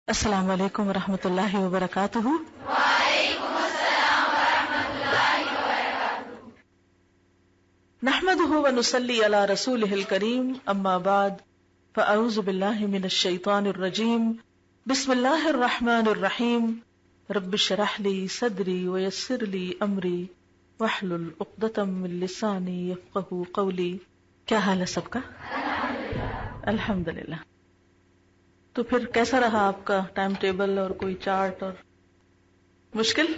السلام علیکم ورحمۃ اللہ وبرکاتہ۔ وعلیکم السلام ورحمۃ اللہ وبرکاتہ۔ نحمده ونصلی علی رسولہ الکریم، اما بعد فاعوذ باللہ من الشیطان الرجیم، بسم اللہ الرحمن الرحیم، رب اشرح لی صدری ویسر لی امری واحلل عقدۃ من لسانی یفقہوا قولی۔ کیا حال ہے سب کا؟ الحمدللہ۔ تو پھر کیسا رہا آپ کا ٹائم ٹیبل اور کوئی چارٹ؟ اور مشکل؟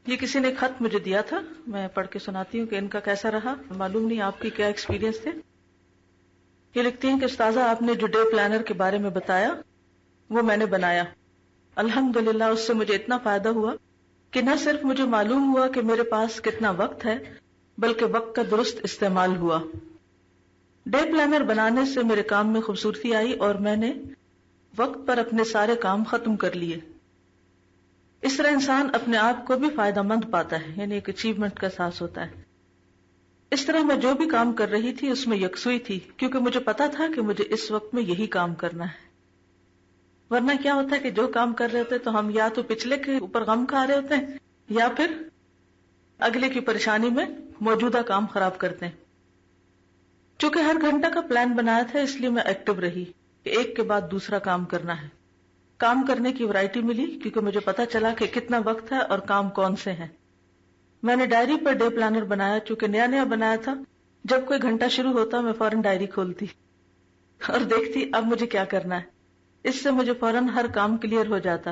یہ کسی نے خط مجھے دیا تھا، میں پڑھ کے سناتی ہوں کہ ان کا کیسا رہا۔ معلوم نہیں آپ کی کیا ایکسپیرینس تھے۔ یہ لکھتی ہیں کہ استاذہ آپ نے جو ڈے پلانر کے بارے میں بتایا وہ میں نے بنایا، الحمدللہ اس سے مجھے اتنا فائدہ ہوا کہ نہ صرف مجھے معلوم ہوا کہ میرے پاس کتنا وقت ہے بلکہ وقت کا درست استعمال ہوا۔ ڈے پلانر بنانے سے میرے کام میں خوبصورتی آئی اور میں نے وقت پر اپنے سارے کام ختم کر لیے۔ اس طرح انسان اپنے آپ کو بھی فائدہ مند پاتا ہے، یعنی ایک اچیومنٹ کا احساس ہوتا ہے۔ اس طرح میں جو بھی کام کر رہی تھی اس میں یکسوئی تھی، کیونکہ مجھے پتا تھا کہ مجھے اس وقت میں یہی کام کرنا ہے۔ ورنہ کیا ہوتا ہے کہ جو کام کر رہے ہوتے تو ہم یا تو پچھلے کے اوپر غم کھا رہے ہوتے ہیں یا پھر اگلے کی پریشانی میں موجودہ کام خراب کرتے ہیں۔ چونکہ ہر گھنٹہ کا پلان بنایا تھا اس لیے میں ایکٹیو رہی کہ ایک کے بعد دوسرا کام کرنا ہے۔ کام کرنے کی ورائٹی ملی کیونکہ مجھے پتا چلا کہ کتنا وقت ہے اور کام کون سے ہیں۔ میں نے ڈائری پر ڈے پلانر بنایا، چونکہ نیا نیا بنایا تھا۔ جب کوئی گھنٹہ شروع ہوتا میں فوراً ڈائری کھولتی اور دیکھتی اب مجھے کیا کرنا ہے۔ اس سے مجھے فوراً ہر کام کلیئر ہو جاتا۔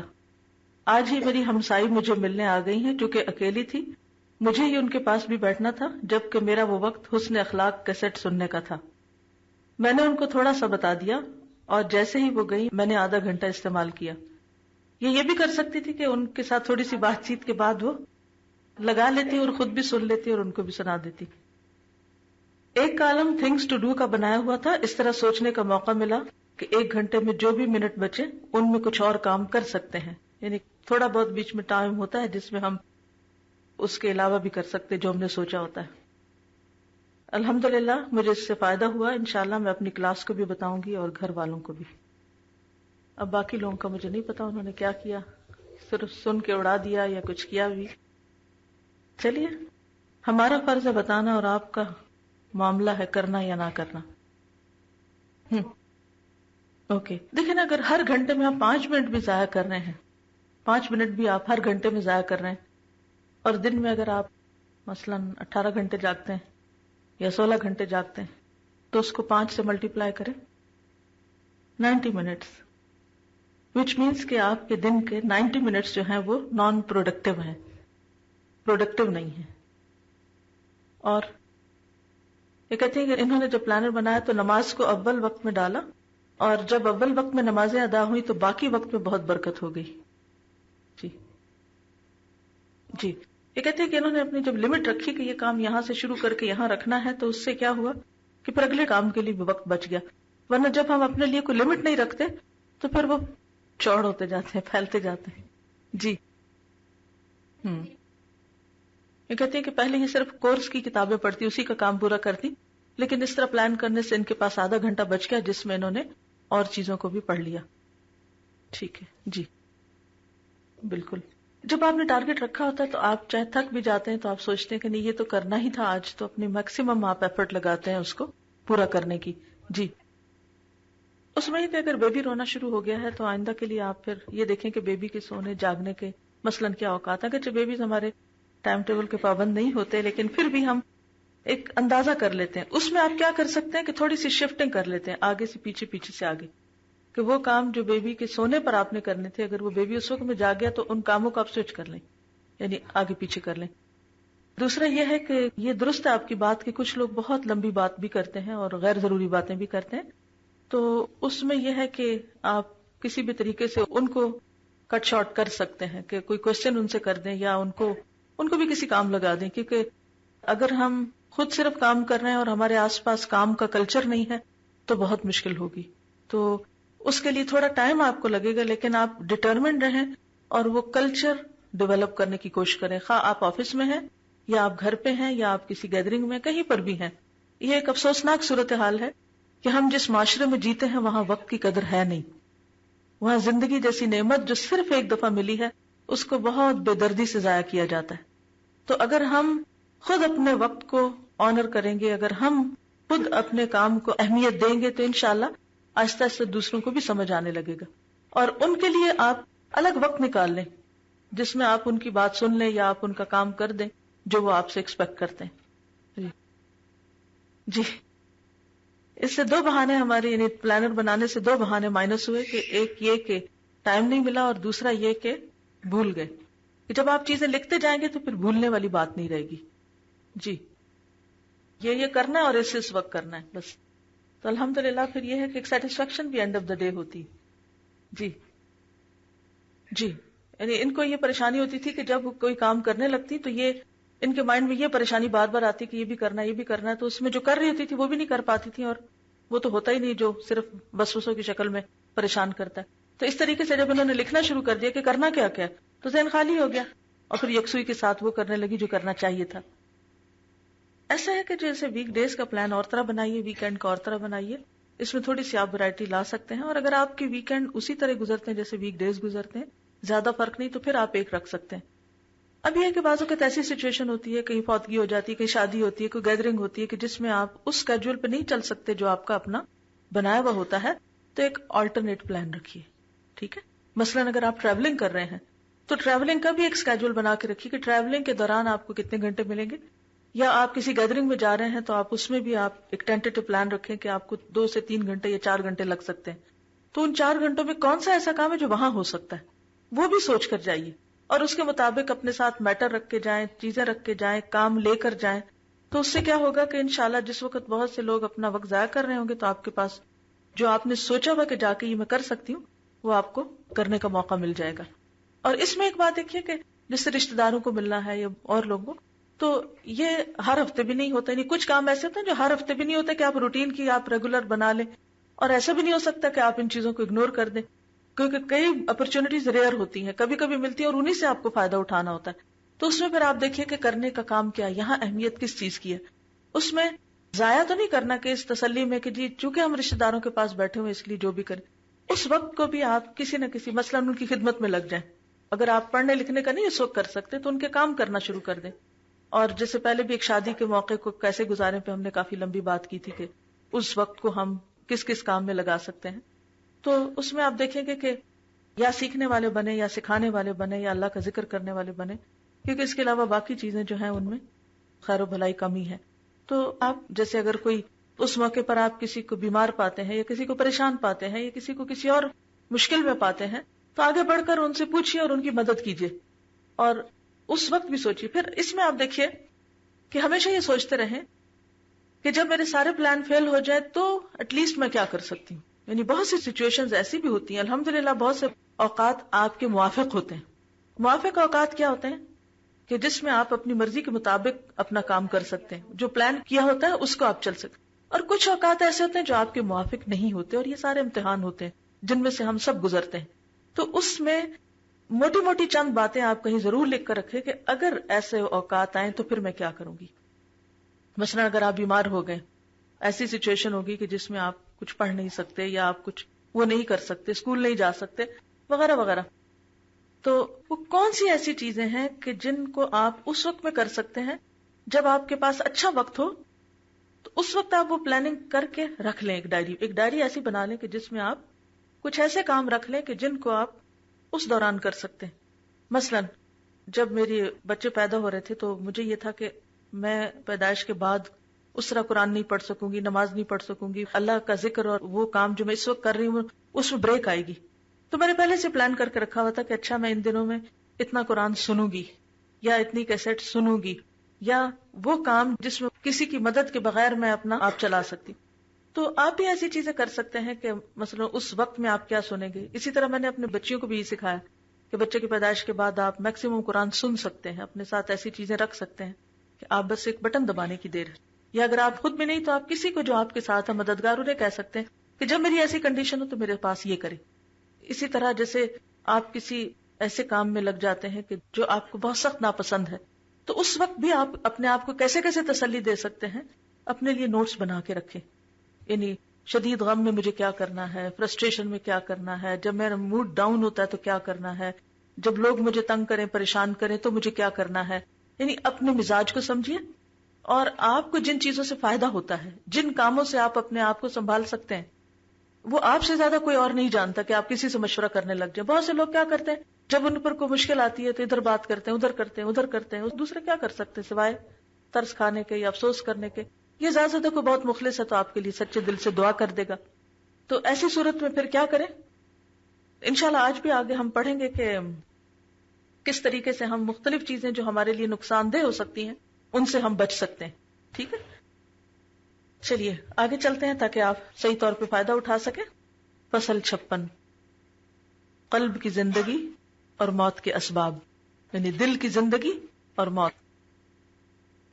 آج ہی میری ہمسائی مجھے ملنے آ گئی ہیں، چونکہ اکیلی تھی مجھے ہی ان کے پاس بھی بیٹھنا تھا، جبکہ میرا وہ وقت حسن اخلاق کیسٹ سننے کا تھا۔ میں نے ان کو تھوڑا سا بتا دیا اور جیسے ہی وہ گئی میں نے آدھا گھنٹہ استعمال کیا۔ یہ بھی کر سکتی تھی کہ ان کے ساتھ تھوڑی سی بات چیت کے بعد وہ لگا لیتی اور خود بھی سن لیتی اور ان کو بھی سنا دیتی۔ ایک کالم تھنگس ٹو ڈو کا بنایا ہوا تھا، اس طرح سوچنے کا موقع ملا کہ ایک گھنٹے میں جو بھی منٹ بچے ان میں کچھ اور کام کر سکتے ہیں، یعنی تھوڑا بہت بیچ میں ٹائم ہوتا ہے جس میں ہم اس کے علاوہ بھی کر سکتے جو ہم نے سوچا ہوتا ہے۔ الحمدللہ مجھے اس سے فائدہ ہوا، انشاءاللہ میں اپنی کلاس کو بھی بتاؤں گی اور گھر والوں کو بھی۔ اب باقی لوگوں کا مجھے نہیں پتا انہوں نے کیا کیا، صرف سن کے اڑا دیا یا کچھ کیا بھی۔ چلیے، ہمارا فرض ہے بتانا اور آپ کا معاملہ ہے کرنا یا نہ کرنا۔ اوکے، دیکھیں نا، اگر ہر گھنٹے میں آپ 5 منٹ بھی ضائع کر رہے ہیں، 5 منٹ بھی آپ ہر گھنٹے میں ضائع کر رہے ہیں، اور دن میں اگر آپ مثلا 18 گھنٹے جاگتے ہیں یا 16 گھنٹے جاگتے ہیں تو اس کو 5 سے ملٹیپلائی کریں، 90 منٹس، وچ مینس کہ آپ کے دن کے 90 منٹس جو ہیں وہ نان پروڈکٹیو ہیں، پروڈکٹیو نہیں ہیں۔ اور یہ کہتے ہیں کہ انہوں نے جب پلانر بنایا تو نماز کو اول وقت میں ڈالا، اور جب اول وقت میں نمازیں ادا ہوئی تو باقی وقت میں بہت برکت ہو گئی۔ جی یہ کہتے ہیں کہ انہوں نے اپنی جب لمٹ رکھی کہ یہ کام یہاں سے شروع کر کے یہاں رکھنا ہے تو اس سے کیا ہوا کہ پھر اگلے کام کے لیے بھی وقت بچ گیا۔ ورنہ جب ہم اپنے لیے کوئی لمٹ نہیں رکھتے تو پھر وہ چوڑ ہوتے جاتے ہیں، پھیلتے جاتے ہیں۔ جی یہ کہتے ہیں کہ پہلے یہ صرف کورس کی کتابیں پڑھتی، اسی کا کام پورا کرتی، لیکن اس طرح پلان کرنے سے ان کے پاس آدھا گھنٹہ بچ گیا جس میں انہوں نے اور چیزوں کو بھی پڑھ لیا۔ ٹھیک ہے جی، بالکل۔ جب آپ نے ٹارگٹ رکھا ہوتا ہے تو آپ چاہے تھک بھی جاتے ہیں تو آپ سوچتے ہیں کہ نہیں یہ تو کرنا ہی تھا آج، تو اپنی میکسیمم آپ ایفرٹ لگاتے ہیں اس کو پورا کرنے کی۔ جی اس میں کہ اگر بیبی رونا شروع ہو گیا ہے تو آئندہ کے لیے آپ پھر یہ دیکھیں کہ بیبی کے سونے جاگنے کے مثلاً کیا اوقات ہے۔ اگرچہ بیبیز ہمارے ٹائم ٹیبل کے پابند نہیں ہوتے لیکن پھر بھی ہم ایک اندازہ کر لیتے ہیں۔ اس میں آپ کیا کر سکتے ہیں کہ تھوڑی سی شفٹنگ کر لیتے ہیں، آگے سے پیچھے، پیچھے سے آگے، کہ وہ کام جو بیبی کے سونے پر آپ نے کرنے تھے اگر وہ بیبی اس وقت میں جاگ گیا تو ان کاموں کو آپ سوئچ کر لیں، یعنی آگے پیچھے کر لیں۔ دوسرا یہ ہے کہ یہ درست ہے آپ کی بات کہ کچھ لوگ بہت لمبی بات بھی کرتے ہیں اور غیر ضروری باتیں بھی کرتے ہیں، تو اس میں یہ ہے کہ آپ کسی بھی طریقے سے ان کو کٹ شارٹ کر سکتے ہیں کہ کوئی کوشچن ان سے کر دیں یا ان کو بھی کسی کام لگا دیں، کیونکہ اگر ہم خود صرف کام کر رہے ہیں اور ہمارے آس پاس کام کا کلچر نہیں ہے تو بہت مشکل ہوگی۔ تو اس کے لیے تھوڑا ٹائم آپ کو لگے گا، لیکن آپ ڈٹرمنڈ رہیں اور وہ کلچر ڈیولپ کرنے کی کوشش کریں، خواہ آپ آفس میں ہیں یا آپ گھر پہ ہیں یا آپ کسی گیدرنگ میں کہیں پر بھی ہیں۔ یہ ایک افسوسناک صورتحال ہے کہ ہم جس معاشرے میں جیتے ہیں وہاں وقت کی قدر ہے نہیں، وہاں زندگی جیسی نعمت جو صرف ایک دفعہ ملی ہے اس کو بہت بے دردی سے ضائع کیا جاتا ہے. تو اگر ہم خود اپنے وقت کو آنر کریں گے، اگر ہم خود اپنے کام کو اہمیت دیں گے، تو انشاءاللہ آہستہ آہستہ دوسروں کو بھی سمجھ آنے لگے گا. اور ان کے لیے آپ الگ وقت نکال لیں جس میں آپ ان کی بات سن لیں یا آپ ان کا کام کر دیں جو وہ آپ سے ایکسپیکٹ کرتے ہیں. جی اس سے دو بہانے ہمارے، یعنی پلانر بنانے سے دو بہانے مائنس ہوئے، کہ ایک یہ کہ ٹائم نہیں ملا، اور دوسرا یہ کہ بھول گئے. کہ جب آپ چیزیں لکھتے جائیں گے تو پھر بھولنے والی بات نہیں رہے گی. جی یہ کرنا ہے اور اس وقت کرنا ہے بس. تو الحمدللہ پھر یہ ہے کہ ایک سیٹسفیکشن بھی اینڈ آف دا ڈے ہوتی. جی جی یعنی ان کو یہ پریشانی ہوتی تھی کہ جب کوئی کام کرنے لگتی تو یہ ان کے مائنڈ میں یہ پریشانی بار بار آتی کہ یہ بھی کرنا ہے، یہ بھی کرنا ہے، تو اس میں جو کر رہی ہوتی تھی وہ بھی نہیں کر پاتی تھی، اور وہ تو ہوتا ہی نہیں جو صرف وسوسوں کی شکل میں پریشان کرتا ہے. تو اس طریقے سے جب انہوں نے لکھنا شروع کر دیا کہ کرنا کیا کیا، تو ذہن خالی ہو گیا، اور پھر یکسوئی کے ساتھ وہ کرنے لگی جو کرنا چاہیے تھا. ایسا ہے کہ جیسے ویک ڈیز کا پلان اور طرح بنائیے، ویکینڈ کا اور طرح بنائیے، اس میں تھوڑی سی آپ ورائٹی لا سکتے ہیں. اور اگر آپ کے ویکینڈ اسی طرح گزرتے ہیں جیسے ویک ڈیز گزرتے ہیں، زیادہ فرق نہیں، تو پھر آپ ایک رکھ سکتے ہیں. اب یہ ہے کہ بعض اوقات ایسی سچویشن ہوتی ہے، کہیں فوتگی ہو جاتی ہے، کہیں شادی ہوتی ہے، کوئی گیدرنگ ہوتی ہے کہ جس میں آپ اس اسکیڈول پہ نہیں چل سکتے جو آپ کا اپنا بنایا ہوا ہوتا ہے، تو ایک آلٹرنیٹ پلان رکھیے. ٹھیک ہے، مثلاً اگر آپ ٹریولنگ کر رہے ہیں تو ٹریولنگ کا بھی ایک اسکیڈول بنا کے رکھیے کہ ٹریولنگ کے دوران آپ کو کتنے گھنٹے ملیں گے. یا آپ کسی گیدرنگ میں جا رہے ہیں تو آپ اس میں بھی آپ ایک ٹینٹیٹو پلان رکھیں کہ آپ کو 2 سے 3 گھنٹے یا 4 گھنٹے لگ سکتے ہیں. تو ان 4 گھنٹوں میں کون سا ایسا کام ہے جو وہاں ہو سکتا ہے، وہ بھی سوچ کر جائیے، اور اس کے مطابق اپنے ساتھ میٹر رکھ کے جائیں، چیزیں رکھ کے جائیں، کام لے کر جائیں. تو اس سے کیا ہوگا کہ انشاءاللہ جس وقت بہت سے لوگ اپنا وقت ضائع کر رہے ہوں گے تو آپ کے پاس جو آپ نے سوچا ہوا کہ جا کے یہ میں کر سکتی ہوں وہ آپ کو کرنے کا موقع مل جائے گا. اور اس میں ایک بات دیکھیے کہ جس سے رشتہ داروں کو ملنا ہے یا اور لوگوں، تو یہ ہر ہفتے بھی نہیں ہوتا. یعنی کچھ کام ایسے ہوتے ہیں جو ہر ہفتے بھی نہیں ہوتے کہ آپ روٹین کی آپ ریگولر بنا لیں، اور ایسا بھی نہیں ہو سکتا کہ آپ ان چیزوں کو اگنور کر دیں، کیونکہ کئی اپرچونٹیز ریئر ہوتی ہیں، کبھی کبھی ملتی ہیں اور انہی سے آپ کو فائدہ اٹھانا ہوتا ہے. تو اس میں پھر آپ دیکھیے کہ کرنے کا کام کیا ہے، یہاں اہمیت کس چیز کی ہے. اس میں ضائع تو نہیں کرنا کہ اس تسلی میں کہ جی چونکہ ہم رشتہ داروں کے پاس بیٹھے ہوئے اس لیے جو بھی کریں، اس وقت کو بھی آپ کسی نہ کسی مثلاً ان کی خدمت میں لگ جائیں. اگر آپ پڑھنے لکھنے کا نہیں اس وقت کر سکتے تو ان کے کام کرنا شروع کر دیں. اور جیسے پہلے بھی ایک شادی کے موقع کو کیسے گزارے پہ ہم نے کافی لمبی بات کی تھی کہ اس وقت کو ہم کس کس کام میں لگا سکتے ہیں. تو اس میں آپ دیکھیں گے کہ یا سیکھنے والے بنے یا سکھانے والے بنے یا اللہ کا ذکر کرنے والے بنے، کیونکہ اس کے علاوہ باقی چیزیں جو ہیں ان میں خیر و بھلائی کمی ہے. تو آپ جیسے اگر کوئی اس موقع پر آپ کسی کو بیمار پاتے ہیں یا کسی کو پریشان پاتے ہیں یا کسی کو کسی اور مشکل میں پاتے ہیں تو آگے بڑھ کر ان سے پوچھیے اور ان کی مدد کیجیے، اور اس وقت بھی سوچیے. پھر اس میں آپ دیکھیے کہ ہمیشہ یہ سوچتے رہیں کہ جب میرے سارے پلان فیل ہو جائے تو ایٹ لیسٹ میں کیا کر سکتی ہوں. یعنی بہت سی سچویشنز ایسی بھی ہوتی ہیں، الحمدللہ بہت سے اوقات آپ کے موافق ہوتے ہیں. موافق اوقات کیا ہوتے ہیں کہ جس میں آپ اپنی مرضی کے مطابق اپنا کام کر سکتے ہیں، جو پلان کیا ہوتا ہے اس کو آپ چل سکتے ہیں. اور کچھ اوقات ایسے ہوتے ہیں جو آپ کے موافق نہیں ہوتے، اور یہ سارے امتحان ہوتے ہیں جن میں سے ہم سب گزرتے ہیں. تو اس میں موٹی موٹی چند باتیں آپ کہیں ضرور لکھ کر رکھیں کہ اگر ایسے اوقات آئیں تو پھر میں کیا کروں گی. مثلا اگر آپ بیمار ہو گئے، ایسی سچویشن ہوگی کہ جس میں آپ کچھ پڑھ نہیں سکتے یا آپ کچھ وہ نہیں کر سکتے، اسکول نہیں جا سکتے وغیرہ وغیرہ، تو وہ کون سی ایسی چیزیں ہیں کہ جن کو آپ اس وقت میں کر سکتے ہیں جب آپ کے پاس اچھا وقت ہو. تو اس وقت آپ وہ پلاننگ کر کے رکھ لیں. ایک ڈائری ایسی بنا لیں کہ جس میں آپ کچھ ایسے کام رکھ لیں کہ جن کو آپ اس دوران کر سکتے ہیں. مثلا جب میرے بچے پیدا ہو رہے تھے تو مجھے یہ تھا کہ میں پیدائش کے بعد اس طرح قرآن نہیں پڑھ سکوں گی، نماز نہیں پڑھ سکوں گی، اللہ کا ذکر اور وہ کام جو میں اس وقت کر رہی ہوں اس میں بریک آئے گی. تو میں نے پہلے سے پلان کر کے رکھا ہوا تھا کہ اچھا میں ان دنوں میں اتنا قرآن سنوں گی یا اتنی کیسٹ سنوں گی، یا وہ کام جس میں کسی کی مدد کے بغیر میں اپنا آپ چلا سکتی. تو آپ بھی ایسی چیزیں کر سکتے ہیں کہ مثلا اس وقت میں آپ کیا سنیں گے. اسی طرح میں نے اپنے بچیوں کو بھی یہ سکھایا کہ بچے کی پیدائش کے بعد آپ میکسیمم قرآن سن سکتے ہیں، اپنے ساتھ ایسی چیزیں رکھ سکتے ہیں کہ آپ بس ایک بٹن دبانے کی دیر ہے. یا اگر آپ خود میں نہیں تو آپ کسی کو جو آپ کے ساتھ ہے مددگار انہیں کہہ سکتے ہیں کہ جب میری ایسی کنڈیشن ہو تو میرے پاس یہ کرے. اسی طرح جیسے آپ کسی ایسے کام میں لگ جاتے ہیں کہ جو آپ کو بہت سخت ناپسند ہے، تو اس وقت بھی آپ اپنے آپ کو کیسے کیسے تسلی دے سکتے ہیں، اپنے لیے نوٹس بنا کے رکھیں. یعنی شدید غم میں مجھے کیا کرنا ہے، فرسٹریشن میں کیا کرنا ہے، جب میرا موڈ ڈاؤن ہوتا ہے تو کیا کرنا ہے، جب لوگ مجھے تنگ کریں پریشان کریں تو مجھے کیا کرنا ہے. یعنی اپنے مزاج کو سمجھیے، اور آپ کو جن چیزوں سے فائدہ ہوتا ہے، جن کاموں سے آپ اپنے آپ کو سنبھال سکتے ہیں، وہ آپ سے زیادہ کوئی اور نہیں جانتا کہ آپ کسی سے مشورہ کرنے لگ جائیں. بہت سے لوگ کیا کرتے ہیں، جب ان پر کوئی مشکل آتی ہے تو ادھر بات کرتے ہیں، ادھر کرتے ہیں، ادھر کرتے ہیں. دوسرے کیا کر سکتے ہیں سوائے ترس کھانے کے یا افسوس کرنے کے. یہ زیادہ سے زیادہ کوئی بہت مخلص ہے تو آپ کے لیے سچے دل سے دعا کر دے گا. تو ایسی صورت میں پھر کیا کریں؟ انشاءاللہ آج بھی آگے ہم پڑھیں گے کہ کس طریقے سے ہم مختلف چیزیں جو ہمارے لیے نقصان دہ ہو سکتی ہیں ان سے ہم بچ سکتے ہیں. ٹھیک ہے، چلیے آگے چلتے ہیں تاکہ آپ صحیح طور پہ فائدہ اٹھا سکیں. فصل 56، قلب کی زندگی اور موت کے اسباب، یعنی دل کی زندگی اور موت.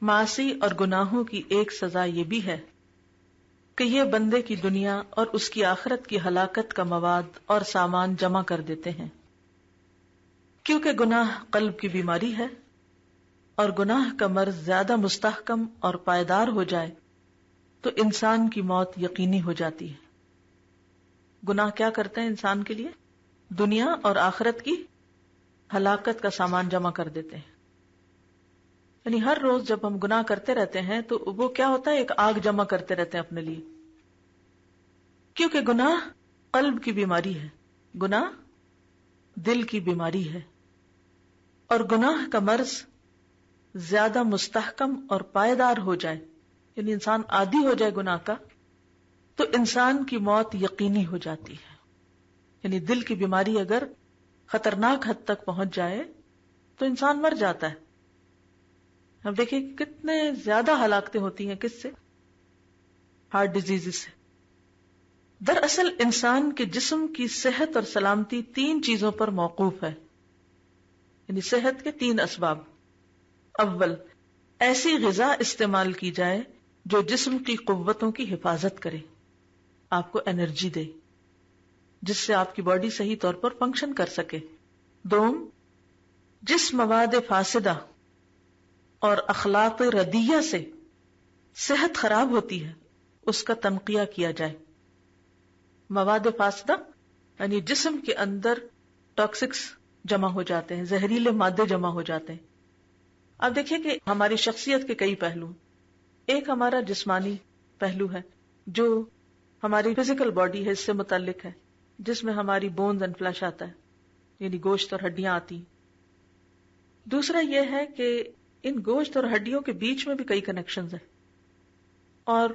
معاصی اور گناہوں کی ایک سزا یہ بھی ہے کہ یہ بندے کی دنیا اور اس کی آخرت کی ہلاکت کا مواد اور سامان جمع کر دیتے ہیں. کیونکہ گناہ قلب کی بیماری ہے، اور گناہ کا مرض زیادہ مستحکم اور پائیدار ہو جائے تو انسان کی موت یقینی ہو جاتی ہے. گناہ کیا کرتے ہیں انسان کے لیے؟ دنیا اور آخرت کی ہلاکت کا سامان جمع کر دیتے ہیں. یعنی ہر روز جب ہم گناہ کرتے رہتے ہیں تو وہ کیا ہوتا ہے، ایک آگ جمع کرتے رہتے ہیں اپنے لیے. کیونکہ گناہ قلب کی بیماری ہے، گناہ دل کی بیماری ہے، اور گناہ کا مرض زیادہ مستحکم اور پائیدار ہو جائے، یعنی انسان عادی ہو جائے گناہ کا، تو انسان کی موت یقینی ہو جاتی ہے. یعنی دل کی بیماری اگر خطرناک حد تک پہنچ جائے تو انسان مر جاتا ہے. اب دیکھیں کتنے زیادہ ہلاکتیں ہوتی ہیں کس سے؟ ہارٹ ڈیزیز سے. دراصل انسان کے جسم کی صحت اور سلامتی 3 چیزوں پر موقوف ہے، یعنی صحت کے 3 اسباب. اول، ایسی غذا استعمال کی جائے جو جسم کی قوتوں کی حفاظت کرے، آپ کو انرجی دے، جس سے آپ کی باڈی صحیح طور پر فنکشن کر سکے. دوم، جس مواد فاسدہ اور اخلاق ردیہ سے صحت خراب ہوتی ہے اس کا تنقیہ کیا جائے. مواد فاسدہ یعنی جسم کے اندر ٹاکسکس جمع ہو جاتے ہیں، زہریلے مادے جمع ہو جاتے ہیں. اب دیکھیے کہ ہماری شخصیت کے کئی پہلو. ایک ہمارا جسمانی پہلو ہے جو ہماری فزیکل باڈی ہے، اس سے متعلق ہے، جس میں ہماری بونز اینڈ فلیش آتا ہے، یعنی گوشت اور ہڈیاں آتی ہیں. دوسرا یہ ہے کہ ان گوشت اور ہڈیوں کے بیچ میں بھی کئی کنیکشنز ہیں، اور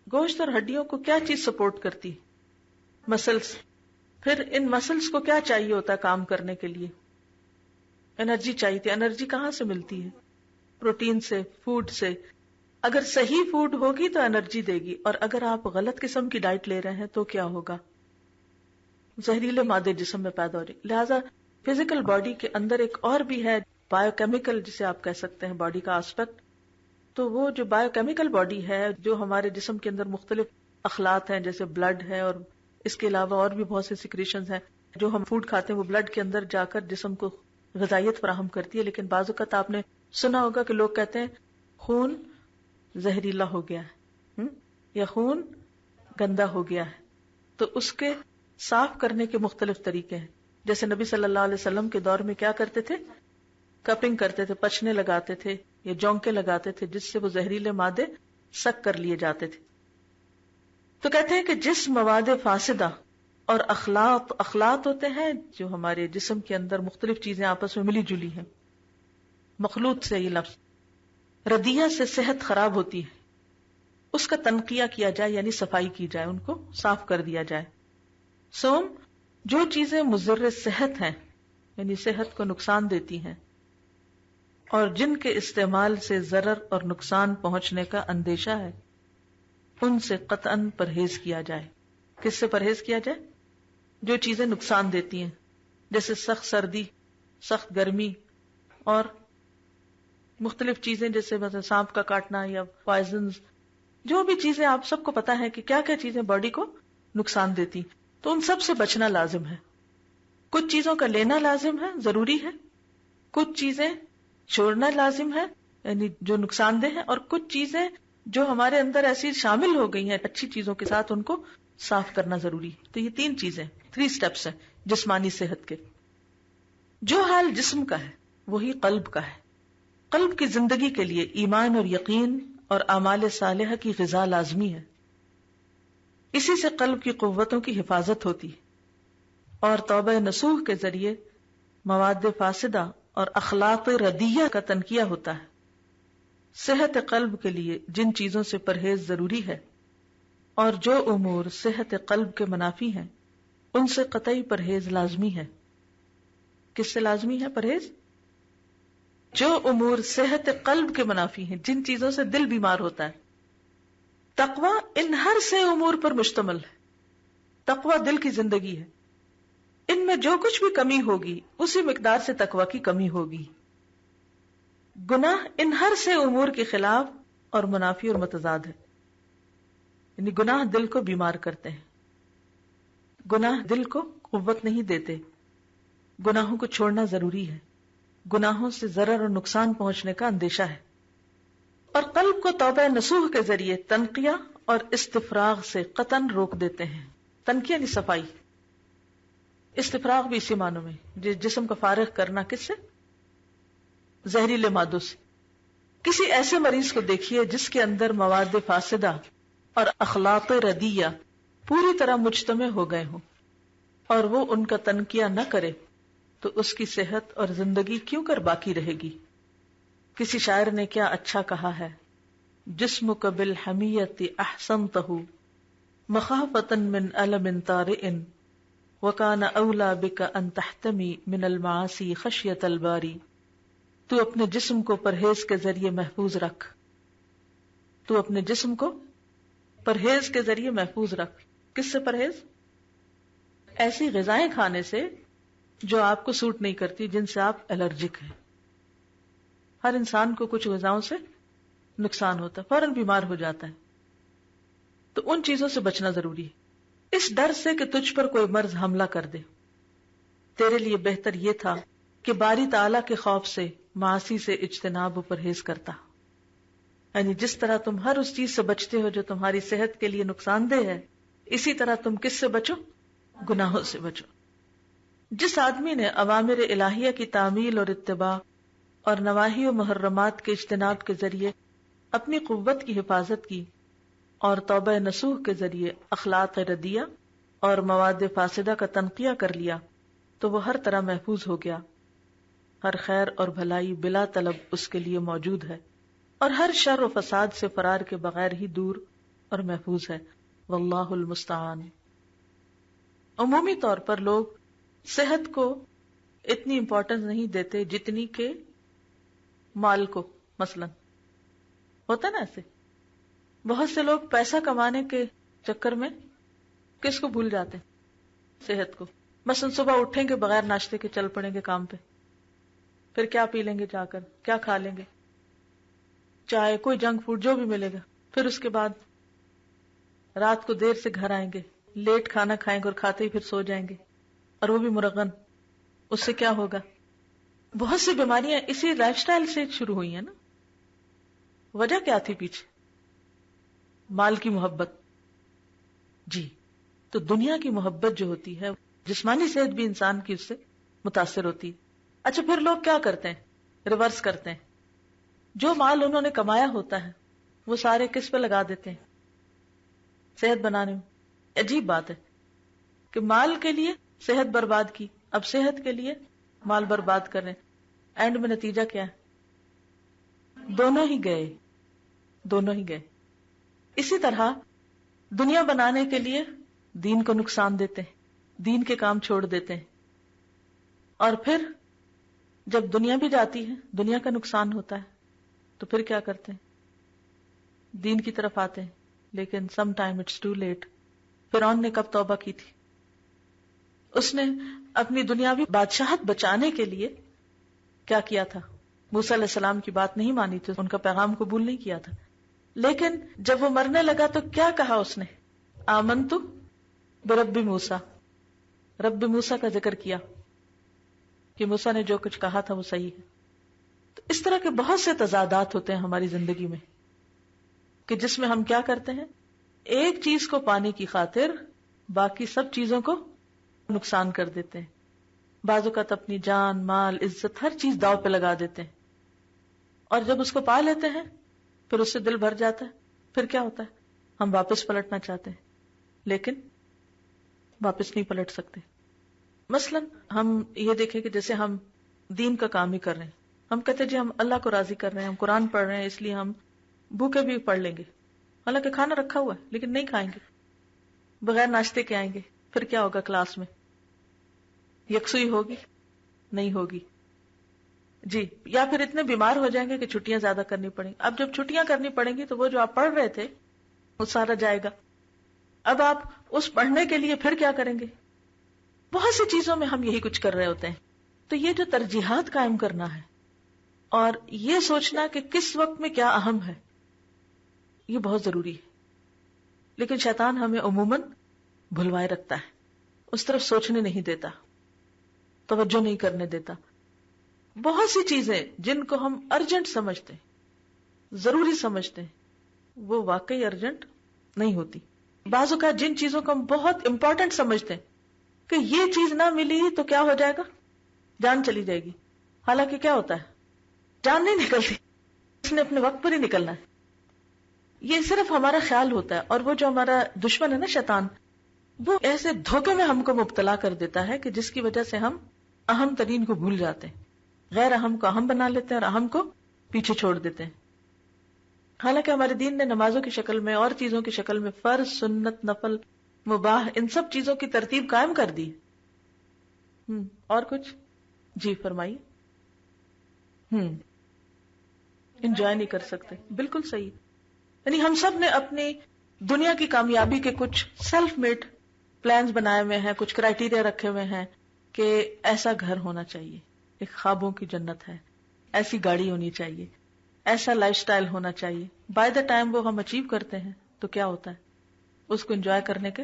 گوشت اور ہڈیوں کو کیا چیز سپورٹ کرتی؟ مسلز. پھر ان مسلز کو کیا چاہیے ہوتا ہے کام کرنے کے لیے؟ انرجی چاہیے تھی. انرجی کہاں سے ملتی ہے؟ پروٹین سے، فوڈ سے. اگر صحیح فوڈ ہوگی تو انرجی دے گی، اور اگر آپ غلط قسم کی ڈائٹ لے رہے ہیں تو کیا ہوگا؟ زہریلے مادے جسم میں پیدا ہو رہے. لہذا فزیکل باڈی کے اندر ایک اور بھی ہے بایو کیمیکل، جسے آپ کہہ سکتے ہیں باڈی کا آسپیکٹ. تو وہ جو بایو کیمیکل باڈی ہے، جو ہمارے جسم کے اندر مختلف اخلاط ہیں، جیسے بلڈ ہے، اور اس کے علاوہ اور بھی بہت سے سیکریشنز ہیں، جو ہم فوڈ کھاتے ہیں وہ بلڈ کے اندر جا کر جسم کو غذائیت فراہم کرتی ہے. لیکن بعض اوقات آپ نے سنا ہوگا کہ لوگ کہتے ہیں خون زہریلا ہو گیا ہے یا خون گندا ہو گیا ہے. تو اس کے صاف کرنے کے مختلف طریقے ہیں. جیسے نبی صلی اللہ علیہ وسلم کے دور میں کیا کرتے تھے؟ کپنگ کرتے تھے، پچنے لگاتے تھے یا جونکے لگاتے تھے، جس سے وہ زہریلے مادے سک کر لیے جاتے تھے. تو کہتے ہیں کہ جس مواد فاسدہ اور اخلاط ہوتے ہیں جو ہمارے جسم کے اندر مختلف چیزیں آپس میں ملی جلی ہیں، مخلوط سے یہ لفظ، ردیہ سے صحت خراب ہوتی ہے، اس کا تنقیہ کیا جائے، یعنی صفائی کی جائے، ان کو صاف کر دیا جائے. سوم، جو چیزیں مضر صحت ہیں، یعنی صحت کو نقصان دیتی ہیں اور جن کے استعمال سے ضرر اور نقصان پہنچنے کا اندیشہ ہے، ان سے قطعاً پرہیز کیا جائے. کس سے پرہیز کیا جائے؟ جو چیزیں نقصان دیتی ہیں، جیسے سخت سردی، سخت گرمی، اور مختلف چیزیں جیسے مثلا سانپ کا کاٹنا یا پوائزنز. جو بھی چیزیں آپ سب کو پتا ہے کہ کیا کیا چیزیں باڈی کو نقصان دیتی، تو ان سب سے بچنا لازم ہے. کچھ چیزوں کا لینا لازم ہے، ضروری ہے، کچھ چیزیں چھوڑنا لازم ہے، یعنی جو نقصان دہ ہے، اور کچھ چیزیں جو ہمارے اندر ایسی شامل ہو گئی ہیں اچھی چیزوں کے ساتھ ان کو صاف کرنا ضروری ہے. تو یہ 3 چیزیں 3 سٹیپس ہیں جسمانی صحت کے. جو حال جسم کا ہے وہی قلب کا ہے. قلب کی زندگی کے لیے ایمان اور یقین اور اعمال صالحہ کی غذا لازمی ہے. اسی سے قلب کی قوتوں کی حفاظت ہوتی ہے اور توبہ نصوح کے ذریعے مواد فاسدہ اور اخلاق ردیہ کا تنقیہ ہوتا ہے. صحت قلب کے لیے جن چیزوں سے پرہیز ضروری ہے اور جو امور صحت قلب کے منافی ہیں ان سے قطعی پرہیز لازمی ہے. کس سے لازمی ہے پرہیز؟ جو امور صحت قلب کے منافی ہیں، جن چیزوں سے دل بیمار ہوتا ہے. تقوی ان ہر سے امور پر مشتمل ہے. تقوی دل کی زندگی ہے. ان میں جو کچھ بھی کمی ہوگی اسی مقدار سے تقوی کی کمی ہوگی. گناہ ان ہر سے امور کے خلاف اور منافی اور متضاد ہے. یعنی گناہ دل کو بیمار کرتے ہیں. گناہ دل کو قوت نہیں دیتے. گناہوں کو چھوڑنا ضروری ہے. گناہوں سے ضرر اور نقصان پہنچنے کا اندیشہ ہے. اور قلب کو توبہ نصوح کے ذریعے تنقیہ اور استفراغ سے قطعاً روک دیتے ہیں. تنقیہ یعنی صفائی. استفراغ بھی اسی معنوں میں جسم کو فارغ کرنا. کس سے؟ زہریلے مادوں سے. کسی ایسے مریض کو دیکھیے جس کے اندر مواد فاسدہ اور اخلاق ردیہ پوری طرح مجتمع ہو گئے ہوں اور وہ ان کا تنقیہ نہ کرے تو اس کی صحت اور زندگی کیوں کر باقی رہے گی. کسی شاعر نے کیا اچھا کہا ہے، جسمک بالحمیت احسنتہ مخافتا من الم طارئ وکان اولی بک ان تحتمی من المعاصی خشیت الباری. تو اپنے جسم کو پرہیز کے ذریعے محفوظ رکھ. تو اپنے جسم کو پرہیز کے ذریعے محفوظ رکھ. کس سے پرہیز؟ ایسی غذائیں کھانے سے جو آپ کو سوٹ نہیں کرتی، جن سے آپ الرجک ہیں. ہر انسان کو کچھ غذاؤں سے نقصان ہوتا ہے، فوراً بیمار ہو جاتا ہے. تو ان چیزوں سے بچنا ضروری ہے. اس ڈر سے کہ تجھ پر کوئی مرض حملہ کر دے، تیرے لیے بہتر یہ تھا کہ باری تعالیٰ کے خوف سے معاصی سے اجتناب و پرہیز کرتا. یعنی جس طرح تم ہر اس چیز سے بچتے ہو جو تمہاری صحت کے لیے نقصان دہ ہے، اسی طرح تم کس سے بچو؟ گناہوں سے بچو. جس آدمی نے اوامر الہیہ کی تعمیل اور اتباع اور نواہی و محرمات کے اجتناب کے ذریعے اپنی قوت کی حفاظت کی اور توبہ نصوح کے ذریعے اخلاق ردیہ اور مواد فاسدہ کا تنقیہ کر لیا تو وہ ہر طرح محفوظ ہو گیا. ہر خیر اور بھلائی بلا طلب اس کے لیے موجود ہے اور ہر شر و فساد سے فرار کے بغیر ہی دور اور محفوظ ہے. واللہ المستعان. عمومی طور پر لوگ صحت کو اتنی امپورٹنس نہیں دیتے جتنی کہ مال کو. مثلا ہوتا نا ایسے، بہت سے لوگ پیسہ کمانے کے چکر میں کس کو بھول جاتے ہیں؟ صحت کو. مثلا صبح اٹھیں گے بغیر ناشتے کے چل پڑیں گے کام پہ، پھر کیا پی لیں گے جا کر، کیا کھا لیں گے، چائے، کوئی جنک فوڈ جو بھی ملے گا. پھر اس کے بعد رات کو دیر سے گھر آئیں گے، لیٹ کھانا کھائیں گے اور کھاتے ہی پھر سو جائیں گے، اور وہ بھی مرغن. اس سے کیا ہوگا؟ بہت سی بیماریاں اسی لائف سٹائل سے شروع ہوئی ہیں نا. وجہ کیا تھی پیچھے؟ مال کی محبت. جی، تو دنیا کی محبت جو ہوتی ہے، جسمانی صحت بھی انسان کی اس سے متاثر ہوتی ہے. اچھا، پھر لوگ کیا کرتے ہیں؟ ریورس کرتے ہیں. جو مال انہوں نے کمایا ہوتا ہے وہ سارے کس پہ لگا دیتے ہیں؟ صحت بنانے میں. عجیب بات ہے کہ مال کے لیے صحت برباد کی، اب صحت کے لیے مال برباد کر رہے ہیں. اینڈ میں نتیجہ کیا ہے؟ دونوں ہی گئے. اسی طرح دنیا بنانے کے لیے دین کو نقصان دیتے ہیں، دین کے کام چھوڑ دیتے ہیں، اور پھر جب دنیا بھی جاتی ہے، دنیا کا نقصان ہوتا ہے، تو پھر کیا کرتے ہیں؟ دین کی طرف آتے ہیں. لیکن some time it's too late. فرعون نے کب توبہ کی تھی؟ اس نے اپنی دنیاوی بادشاہت بچانے کے لیے کیا کیا تھا؟ موسیٰ علیہ السلام کی بات نہیں مانی تھی، ان کا پیغام قبول نہیں کیا تھا. لیکن جب وہ مرنے لگا تو کیا کہا اس نے؟ آمنت برب موسیٰ. رب موسیٰ کا ذکر کیا کہ موسیٰ نے جو کچھ کہا تھا وہ صحیح ہے. تو اس طرح کے بہت سے تضادات ہوتے ہیں ہماری زندگی میں کہ جس میں ہم کیا کرتے ہیں، ایک چیز کو پانے کی خاطر باقی سب چیزوں کو نقصان کر دیتے ہیں. بعض اوقات اپنی جان، مال، عزت، ہر چیز داؤ پہ لگا دیتے ہیں، اور جب اس کو پا لیتے ہیں پھر اس سے دل بھر جاتا ہے. پھر کیا ہوتا ہے، ہم واپس پلٹنا چاہتے ہیں لیکن واپس نہیں پلٹ سکتے. مثلا ہم یہ دیکھیں کہ جیسے ہم دین کا کام ہی کر رہے ہیں، ہم کہتے ہیں جی ہم اللہ کو راضی کر رہے ہیں، ہم قرآن پڑھ رہے ہیں، اس لیے ہم بھوکے بھی پڑھ لیں گے، حالانکہ کھانا رکھا ہوا ہے لیکن نہیں کھائیں گے، بغیر ناشتے کے آئیں گے. پھر کیا ہوگا، کلاس میں یکسوئی ہوگی؟ نہیں ہوگی جی. یا پھر اتنے بیمار ہو جائیں گے کہ چھٹیاں زیادہ کرنی پڑیں. اب جب چھٹیاں کرنی پڑیں گی تو وہ جو آپ پڑھ رہے تھے وہ سارا جائے گا. اب آپ اس پڑھنے کے لیے پھر کیا کریں گے؟ بہت سی چیزوں میں ہم یہی کچھ کر رہے ہوتے ہیں. تو یہ جو ترجیحات قائم کرنا ہے اور یہ سوچنا کہ کس وقت میں کیا اہم ہے، یہ بہت ضروری ہے. لیکن شیطان ہمیں عموماً بھلوائے رکھتا ہے، اس طرف سوچنے نہیں دیتا، توجہ نہیں کرنے دیتا. بہت سی چیزیں جن کو ہم ارجنٹ سمجھتے ہیں، ضروری سمجھتے ہیں، وہ واقعی ارجنٹ نہیں ہوتی. بعض اوقات جن چیزوں کو ہم بہت امپورٹنٹ سمجھتے ہیں کہ یہ چیز نہ ملی تو کیا ہو جائے گا، جان چلی جائے گی، حالانکہ کیا ہوتا ہے، جان نہیں نکلتی، اس نے اپنے وقت پر ہی نکلنا ہے. یہ صرف ہمارا خیال ہوتا ہے، اور وہ جو ہمارا دشمن ہے نا شیطان، وہ ایسے دھوکے میں ہم کو مبتلا کر دیتا ہے کہ جس کی وجہ سے ہم اہم ترین کو بھول جاتے ہیں، غیر اہم کو اہم بنا لیتے ہیں اور اہم کو پیچھے چھوڑ دیتے ہیں. حالانکہ ہمارے دین نے نمازوں کی شکل میں اور چیزوں کی شکل میں فرض، سنت، نفل، مباح، ان سب چیزوں کی ترتیب قائم کر دی. اور کچھ؟ جی فرمائیے. انجوائے نہیں کر سکتے، بالکل صحیح. یعنی ہم سب نے اپنی دنیا کی کامیابی کے کچھ سیلف میڈ پلانز بنائے ہوئے ہیں، کچھ کرائیٹیریا رکھے ہوئے ہیں کہ ایسا گھر ہونا چاہیے، ایک خوابوں کی جنت ہے، ایسی گاڑی ہونی چاہیے، ایسا لائف سٹائل ہونا چاہیے. بائی دا ٹائم وہ ہم اچیو کرتے ہیں تو کیا ہوتا ہے، اس کو انجوائے کرنے کے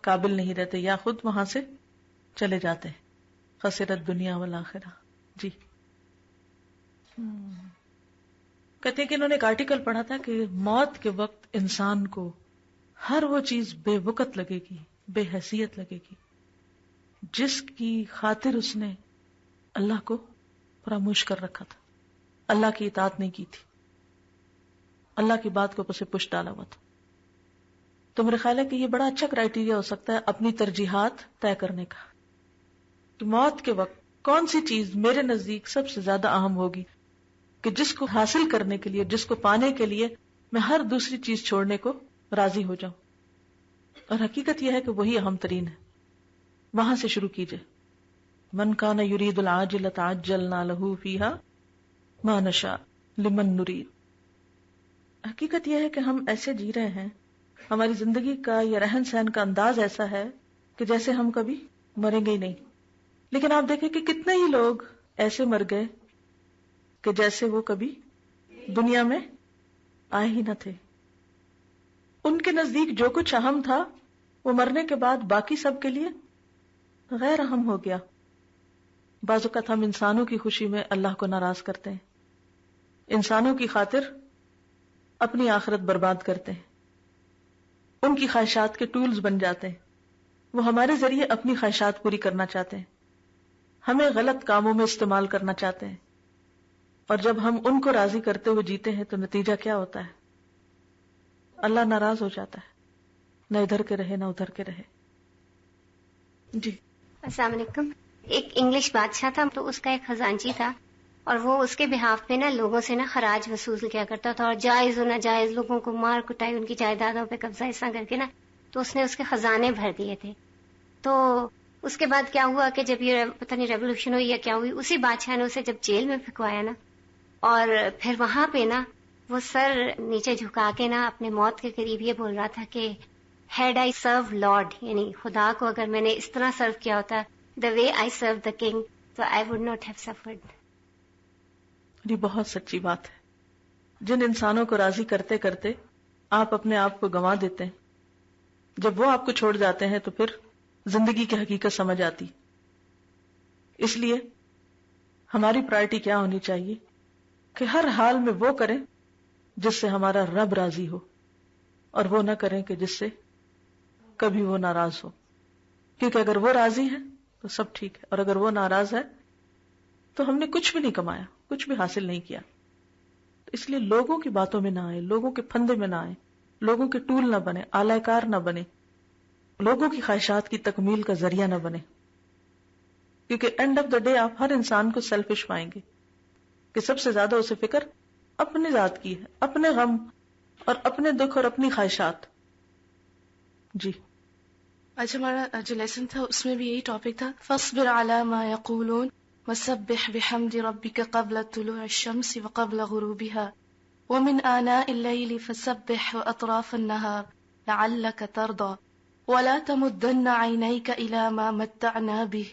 قابل نہیں رہتے یا خود وہاں سے چلے جاتے ہیں. خسرت دنیا والآخرہ. جی کہتے ہیں کہ انہوں نے ایک آرٹیکل پڑھا تھا کہ موت کے وقت انسان کو ہر وہ چیز بے وقت لگے گی، بے حیثیت لگے گی جس کی خاطر اس نے اللہ کو فراموش کر رکھا تھا، اللہ کی اطاعت نہیں کی تھی، اللہ کی بات کو پسے پش ڈالا ہوا تھا. تو میرے خیال ہے کہ یہ بڑا اچھا کرائیٹیریا ہو سکتا ہے اپنی ترجیحات طے کرنے کا، کہ موت کے وقت کون سی چیز میرے نزدیک سب سے زیادہ اہم ہوگی، کہ جس کو حاصل کرنے کے لیے، جس کو پانے کے لیے میں ہر دوسری چیز چھوڑنے کو راضی ہو جاؤں. اور حقیقت یہ ہے کہ وہی اہم ترین ہے. وہاں سے شروع کیجئے. من کان یرید العاجلۃ عجلنا لہ فیہا ما نشاء لمن نرید. حقیقت یہ ہے کہ ہم ایسے جی رہے ہیں، ہماری زندگی کا یا رہن سہن کا انداز ایسا ہے کہ جیسے ہم کبھی مریں گے ہی نہیں. لیکن آپ دیکھیں کہ کتنے ہی لوگ ایسے مر گئے کہ جیسے وہ کبھی دنیا میں آئے ہی نہ تھے. ان کے نزدیک جو کچھ اہم تھا وہ مرنے کے بعد باقی سب کے لیے غیر اہم ہو گیا. بعض اوقات ہم انسانوں کی خوشی میں اللہ کو ناراض کرتے ہیں، انسانوں کی خاطر اپنی آخرت برباد کرتے ہیں، ان کی خواہشات کے ٹولز بن جاتے ہیں. وہ ہمارے ذریعے اپنی خواہشات پوری کرنا چاہتے ہیں، ہمیں غلط کاموں میں استعمال کرنا چاہتے ہیں. اور جب ہم ان کو راضی کرتے ہوئے جیتے ہیں تو نتیجہ کیا ہوتا ہے، اللہ ناراض ہو جاتا ہے، نہ ادھر کے رہے نہ ادھر کے رہے. جی السلام علیکم. ایک انگلش بادشاہ تھا، تو اس کا ایک خزانچی تھا، اور وہ اس کے بہاف پہ نا لوگوں سے نا خراج وصول کیا کرتا تھا، اور جائز و ناجائز لوگوں کو مار کٹائی، ان کی جائیدادوں پہ قبضہ ایسا کر کے نا، تو اس نے اس کے خزانے بھر دیے تھے. تو اس کے بعد کیا ہوا کہ جب یہ پتہ نہیں ریولوشن ہوئی یا کیا ہوئی، اسی بادشاہ نے اسے جب جیل میں پھنکوایا نا، اور پھر وہاں پہ نا وہ سر نیچے جھکا کے نا اپنے موت کے قریب یہ بول رہا تھا کہ ہیڈ آئی سرو لارڈ، یعنی خدا کو اگر میں نے اس طرح سرو کیا ہوتا دا وے آئی سرو دا کنگ، تو I would not have suffered. یہ بہت سچی بات ہے. جن انسانوں کو راضی کرتے کرتے آپ اپنے آپ کو گنوا دیتے ہیں، جب وہ آپ کو چھوڑ جاتے ہیں تو پھر زندگی کی حقیقت سمجھ آتی. اس لیے ہماری پرائرٹی کیا ہونی چاہیے کہ ہر حال میں وہ کریں جس سے ہمارا رب راضی ہو. اور وہ نہ کریں کہ جس سے کبھی وہ ناراض ہو، کیونکہ اگر وہ راضی ہے تو سب ٹھیک ہے، اور اگر وہ ناراض ہے تو ہم نے کچھ بھی نہیں کمایا، کچھ بھی حاصل نہیں کیا. اس لیے لوگوں کی باتوں میں نہ آئے، لوگوں کے پھندے میں نہ آئے، لوگوں کے ٹول نہ بنے، آلہ کار نہ بنے، لوگوں کی خواہشات کی تکمیل کا ذریعہ نہ بنے. کیونکہ اینڈ آف دا ڈے آپ ہر انسان کو سیلفش پائیں گے کہ سب سے زیادہ اسے فکر اپنی ذات کی ہے، اپنے غم اور اپنے دکھ اور اپنی خواہشات. جی آج ہمارا جو لیسن تھا اس میں بھی یہی ٹاپک تھا، فاصبر علی ما یقولون وسبح بحمد ربک قبل طلوع الشمس وقبل غروبها ومن آناء الليل فسبح وأطراف النهار لعلك ترضى ولا تمدن عينيك إلى ما متعنا به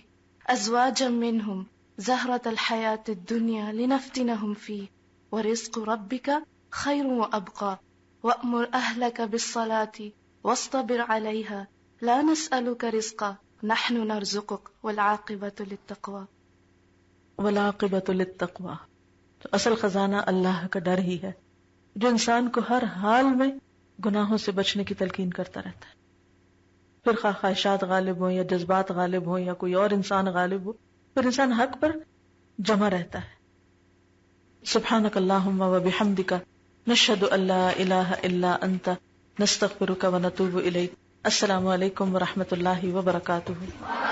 أزواجا منهم زهرة الحياة الدنيا لنفتنهم فيه ورزق ربك خير وأبقى وأمر أهلك بالصلاة واصطبر عليها لا نسألك رزقا نحن نرزقك والعاقبة للتقوى. والعاقبۃ للتقوی، تو اصل خزانہ اللہ کا ڈر ہی ہے جو انسان کو ہر حال میں گناہوں سے بچنے کی تلقین کرتا رہتا ہے. پھر خواہشات غالب ہوں یا جذبات غالب ہوں یا کوئی اور انسان غالب ہو، پھر انسان حق پر جمع رہتا ہے. سبحانک اللہم وبحمدک نشہد ان لا الہ الا انت نستغفرک ونتوب الیک. السلام علیکم ورحمۃ اللہ وبرکاتہ.